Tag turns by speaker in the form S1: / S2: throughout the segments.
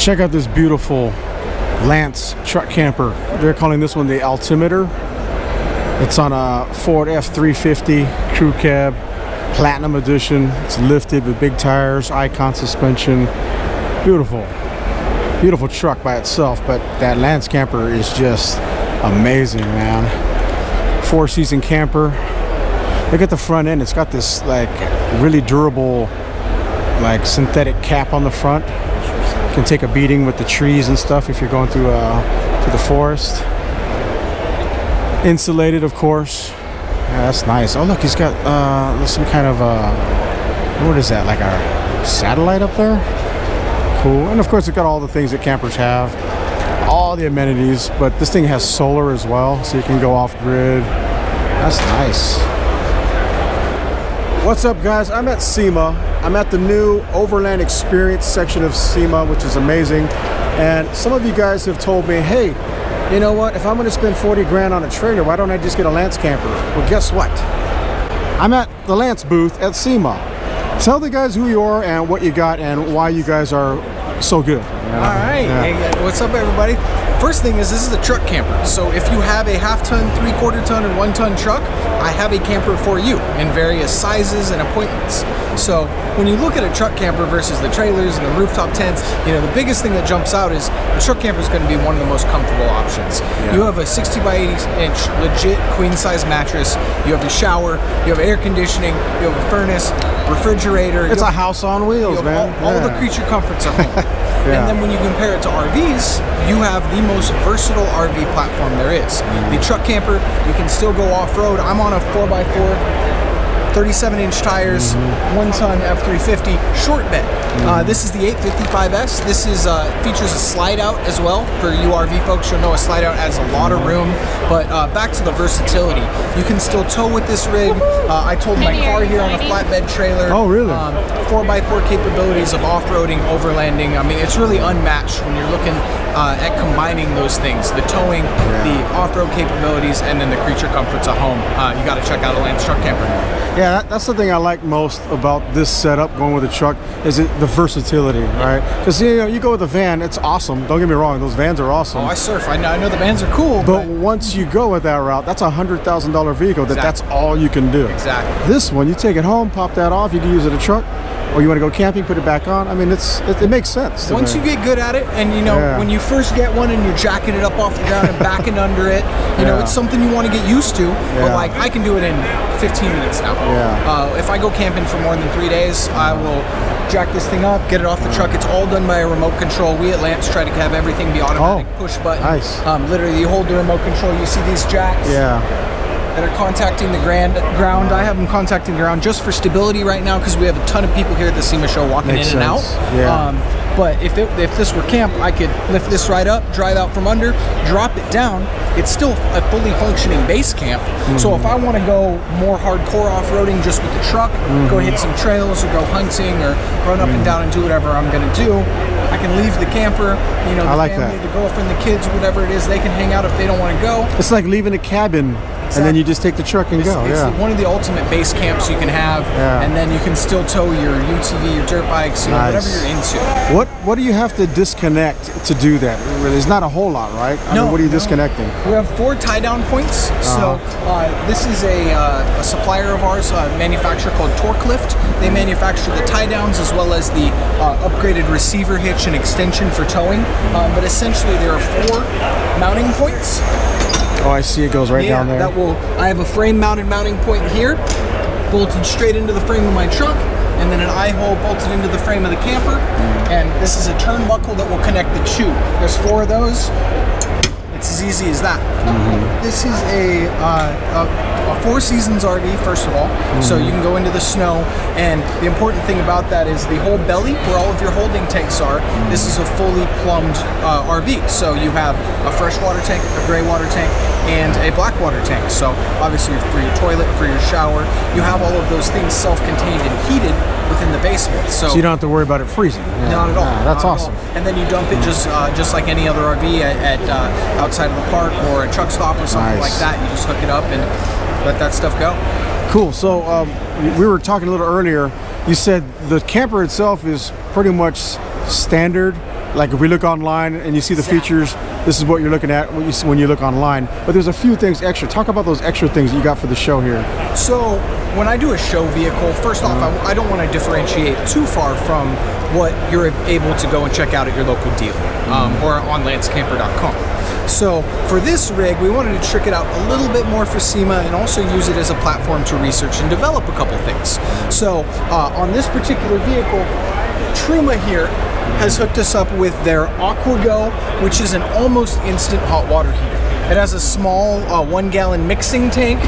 S1: Check out this beautiful Lance truck camper. They're calling this one the Altimeter. It's on a Ford F350 crew cab, platinum edition. It's lifted with big tires, Icon suspension. Beautiful, beautiful truck by itself, but that Lance camper is just amazing, man. 4-season camper. Look at the front end. It's got this like really durable, like synthetic cap on the front. You can take a beating with the trees and stuff if you're going through the forest. Insulated, of course. Yeah, that's nice. Oh, look, he's got some kind of what is that? Like a satellite up there? Cool. And of course, it's got all the things that campers have, all the amenities. But this thing has solar as well, so you can go off grid. That's nice. What's up, guys? I'm at SEMA. I'm at the new Overland Experience section of SEMA, which is amazing. And some of you guys have told me, hey, you know what? If I'm going to spend 40 grand on a trailer, why don't I just get a Lance camper? Well, guess what? I'm at the Lance booth at SEMA. Tell the guys who you are and what you got and why you guys are so good.
S2: All right. Yeah. Hey, what's up, everybody? First thing is, this is a truck camper. So if you have a half-ton, 3/4 ton, and 1-ton truck, I have a camper for you in various sizes and appointments. So when you look at a truck camper versus the trailers and the rooftop tents, you know, the biggest thing that jumps out is the truck camper is going to be one of the most comfortable options. Yeah. You have a 60 by 80 inch legit queen size mattress. You have the shower. You have air conditioning. You have a furnace, refrigerator.
S1: It's a house on wheels, man.
S2: All the creature comforts at home. Yeah. And then when you compare it to RVs, you have the most versatile RV platform there is. The truck camper, you can still go off-road. I'm on a 4x4, 37-inch tires, 1-ton F350 short bed. This is the 855S. This is features a slide out as well. For you RV folks, you'll know a slide out has a lot of room. But back to the versatility, you can still tow with this rig. I towed my car here on a flatbed trailer.
S1: Oh, really?
S2: 4x4 capabilities of off-roading, overlanding. I mean, it's really unmatched when you're looking at combining those things: the towing, the off-road capabilities, and then the creature comforts at home. You got to check out a Lance truck camper.
S1: Yeah, that's the thing I like most about this setup, going with a truck, is the versatility, right? Because you go with a van, it's awesome. Don't get me wrong, those vans are awesome.
S2: Oh, I surf. I know the vans are cool.
S1: But once you go with that route, that's a $100,000 vehicle. That's all you can do.
S2: Exactly.
S1: This one, you take it home, pop that off. You can use it as a truck. Or you want to go camping, put it back on. I mean, it makes sense.
S2: Once you get good at it, and you know, when you first get one and you're jacking it up off the ground and backing under it, you know, it's something you want to get used to. But like, I can do it in 15 minutes now. If I go camping for more than 3 days, I will jack this thing up, get it off the truck. It's all done by a remote control. We at Lance try to have everything be automatic, push button.
S1: Nice.
S2: Literally, you hold the remote control. You see these jacks. That are contacting the ground. I have them contacting the ground just for stability right now, because we have a ton of people here at the SEMA show walking in and out. But if this were camp, I could lift this right up, drive out from under, drop it down. It's still a fully functioning base camp. So if I want to go more hardcore off-roading just with the truck, go hit some trails or go hunting or run up and down and do whatever I'm going to do, I can leave the camper, you know, the family, the girlfriend, the kids, whatever it is, they can hang out if they don't want to go.
S1: It's like leaving a cabin. And then you just take the truck and go.
S2: It's one of the ultimate base camps you can have, and then you can still tow your UTV, your dirt bikes, you know, whatever you're into.
S1: What do you have to disconnect to do that? There's not a whole lot, right? I mean, what are you disconnecting?
S2: We have 4 tie-down points. So this is a supplier of ours, a manufacturer called Torque Lift. They manufacture the tie-downs as well as the upgraded receiver hitch and extension for towing. But essentially, there are 4 mounting points.
S1: Oh, I see. It goes right down there.
S2: I have a frame-mounted mounting point here, bolted straight into the frame of my truck, and then an eye hole bolted into the frame of the camper. And this is a turnbuckle that will connect the 2. There's 4 of those. It's as easy as that. This is a 4 seasons RV, first of all, so you can go into the snow. And the important thing about that is the whole belly, where all of your holding tanks are. This is a fully plumbed RV. So you have a freshwater tank, a gray water tank, and a black water tank. So obviously for your toilet, for your shower, you have all of those things self-contained and heated within the basement. So
S1: you don't have to worry about it freezing.
S2: Not at all.
S1: That's awesome.
S2: And then you dump it just like any other RV at outside of the park or a truck stop or something like that. You just hook it up and let that stuff go.
S1: Cool. So we were talking a little earlier. You said the camper itself is pretty much standard like if we look online and you see the
S2: Exactly.
S1: features, this is what you're looking at when you, when you look online. But there's a few things extra. Talk about those extra things that you got for the show here.
S2: So when I do a show vehicle, first off, I don't want to differentiate too far from what you're able to go and check out at your local dealer or on lancecamper.com. So for this rig, we wanted to trick it out a little bit more for SEMA and also use it as a platform to research and develop a couple things. So on this particular vehicle, Truma here has hooked us up with their AquaGo, which is an almost instant hot water heater. It has a small 1 gallon mixing tank,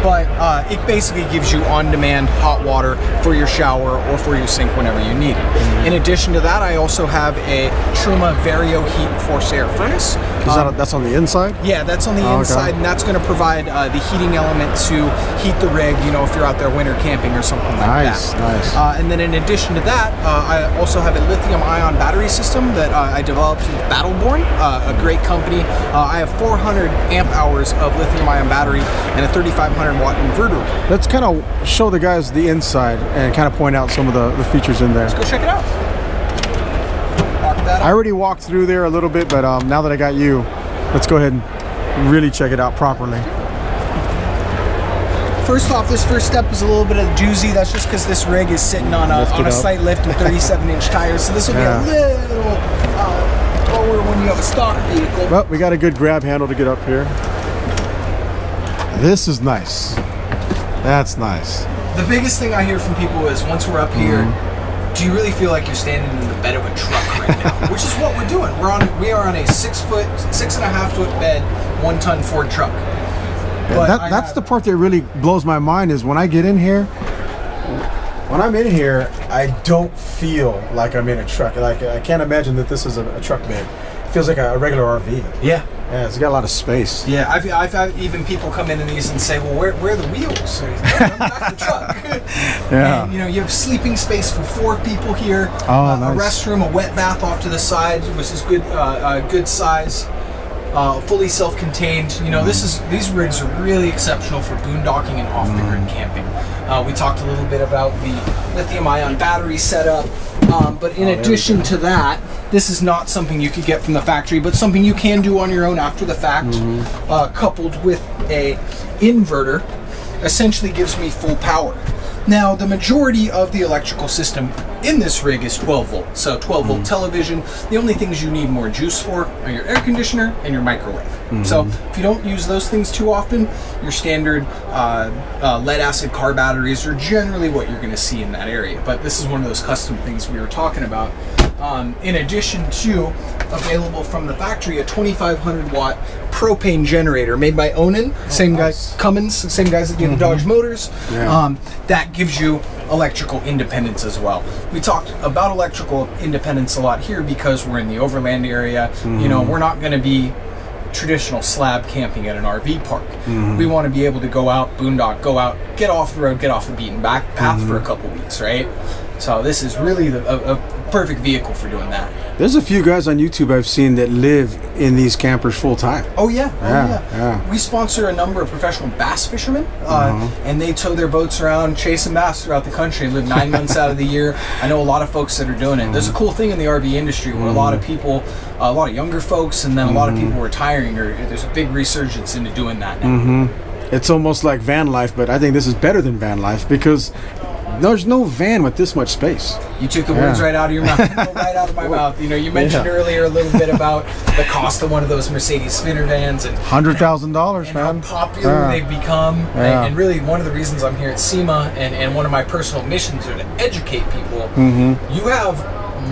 S2: but it basically gives you on-demand hot water for your shower or for your sink whenever you need it. In addition to that, I also have a Truma Vario Heat Force Air Furnace.
S1: That's on the inside?
S2: Yeah, that's on the inside, and that's going to provide the heating element to heat the rig, you know, if you're out there winter camping or something like that.
S1: Nice.
S2: And then in addition to that, I also have a lithium-ion battery system that I developed with Battleborn, a great company. I have 400 amp hours of lithium-ion battery and a 3,500 watt inverter.
S1: Let's kind of show the guys the inside and kind of point out some of the features in there.
S2: Let's go check it out. Lock that up.
S1: I already walked through there a little bit, but now that I got you, let's go ahead and really check it out properly.
S2: First off, this first step is a little bit of a doozy. That's just because this rig is sitting on a slight lift with 37-inch tires, so this will be a little lower when you have a stock vehicle.
S1: Well, we got a good grab handle to get up here. This is nice. That's nice.
S2: The biggest thing I hear from people is once we're up here, do you really feel like you're standing in the bed of a truck right now? Which is what we're doing. We are on a 6.5 foot bed, 1 ton Ford truck.
S1: Yeah, that's the part that really blows my mind is when I get in here. When I'm in here, I don't feel like I'm in a truck. Like I can't imagine that this is a truck bed. It feels like a regular RV.
S2: Yeah.
S1: Yeah, it's got a lot of space.
S2: Yeah, I've had even people come into these and say, well, where are the wheels? So back the truck.
S1: Yeah.
S2: And, you know, you have sleeping space for 4 people here.
S1: Oh,
S2: A
S1: nice.
S2: restroom, a wet bath off to the side, which is good size. Fully self-contained. You know, these rigs are really exceptional for boondocking and off-the-grid camping. We talked a little bit about the lithium-ion battery setup, but in addition to that, this is not something you could get from the factory, but something you can do on your own after the fact, coupled with a inverter, essentially gives me full power. Now, the majority of the electrical system in this rig is 12 volt. So 12 volt television. The only things you need more juice for are your air conditioner and your microwave. So if you don't use those things too often, your standard lead acid car batteries are generally what you're going to see in that area. But this is one of those custom things we were talking about. In addition to available from the factory, a 2,500 watt propane generator made by Onan, same guys, Cummins, same guys that do the Dodge motors.
S1: Yeah.
S2: That gives you electrical independence as well. We talked about electrical independence a lot here because we're in the Overland area. You know, we're not going to be traditional slab camping at an RV park. We want to be able to go out, boondock, go out, get off the road, get off the beaten path for a couple weeks, right? So this is really a perfect vehicle for doing that.
S1: There's a few guys on YouTube I've seen that live in these campers full time.
S2: Oh yeah,
S1: Yeah.
S2: We sponsor a number of professional bass fishermen, and they tow their boats around chasing bass throughout the country, live 9 months out of the year. I know a lot of folks that are doing it. There's a cool thing in the RV industry where a lot of people, a lot of younger folks, and then a lot of people retiring, or there's a big resurgence into doing that now.
S1: It's almost like van life, but I think this is better than van life because there's no van with this much space.
S2: You took the words right out of your mouth, right out of my mouth. You know, you mentioned earlier a little bit about the cost of one of those Mercedes spinner vans and
S1: $100,000, man.
S2: how popular they've become. And really, one of the reasons I'm here at SEMA and one of my personal missions are to educate people. You have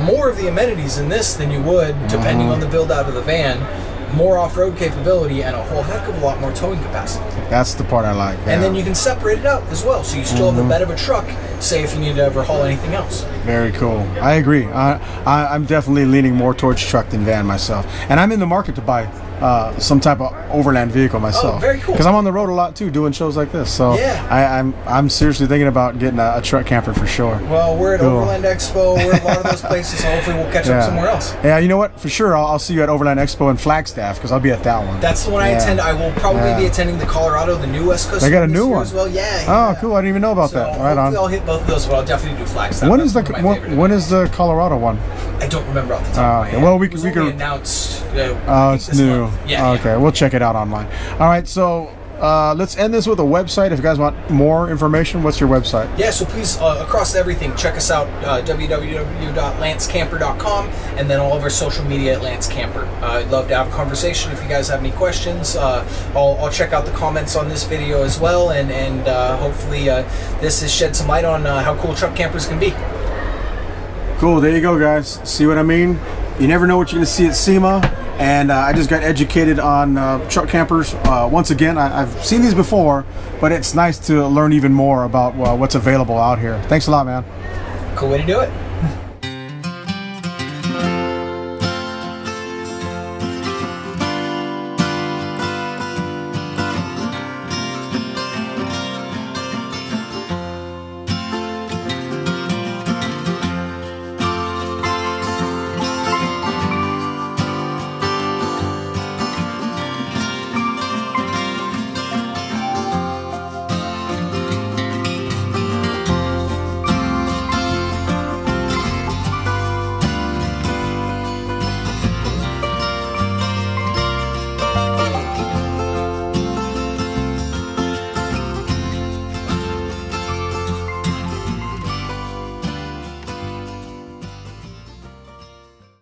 S2: more of the amenities in this than you would, depending on the build out of the van. More off-road capability and a whole heck of a lot more towing capacity.
S1: That's the part I like.
S2: And then you can separate it out as well, so you still have the bed of a truck, say if you need to ever haul anything else.
S1: Very cool. I agree. I'm definitely leaning more towards truck than van myself, and I'm in the market to buy some type of overland vehicle myself.
S2: Oh, very cool.
S1: Because I'm on the road a lot too, doing shows like this. So
S2: yeah.
S1: I'm seriously thinking about getting a truck camper for sure.
S2: Well, we're at Overland Expo. We're at a lot of those places, so hopefully we'll catch up somewhere else.
S1: Yeah, you know what? For sure, I'll see you at Overland Expo in Flagstaff because I'll be at that one.
S2: That's the one I attend. I will probably be attending the Colorado, the new West Coast.
S1: They got a new one
S2: as well. Yeah.
S1: Oh, cool! I didn't even know about that. Right on.
S2: I'll hit both of those, but I'll definitely do Flagstaff.
S1: When is the Colorado one?
S2: I don't remember off the top of my head.
S1: Well, we
S2: can
S1: announced.
S2: Oh,
S1: it's new.
S2: Yeah.
S1: Okay, we'll check it out online. All right, so let's end this with a website. If you guys want more information, what's your website?
S2: Yeah, so please, across everything, check us out, www.lancecamper.com, and then all of our social media at Lance Camper. I'd love to have a conversation. If you guys have any questions, I'll check out the comments on this video as well, and hopefully this has shed some light on how cool truck campers can be.
S1: Cool, there you go, guys. See what I mean? You never know what you're going to see at SEMA. And I just got educated on truck campers. Once again, I've seen these before, but it's nice to learn even more about what's available out here. Thanks a lot, man.
S2: Cool way to do it.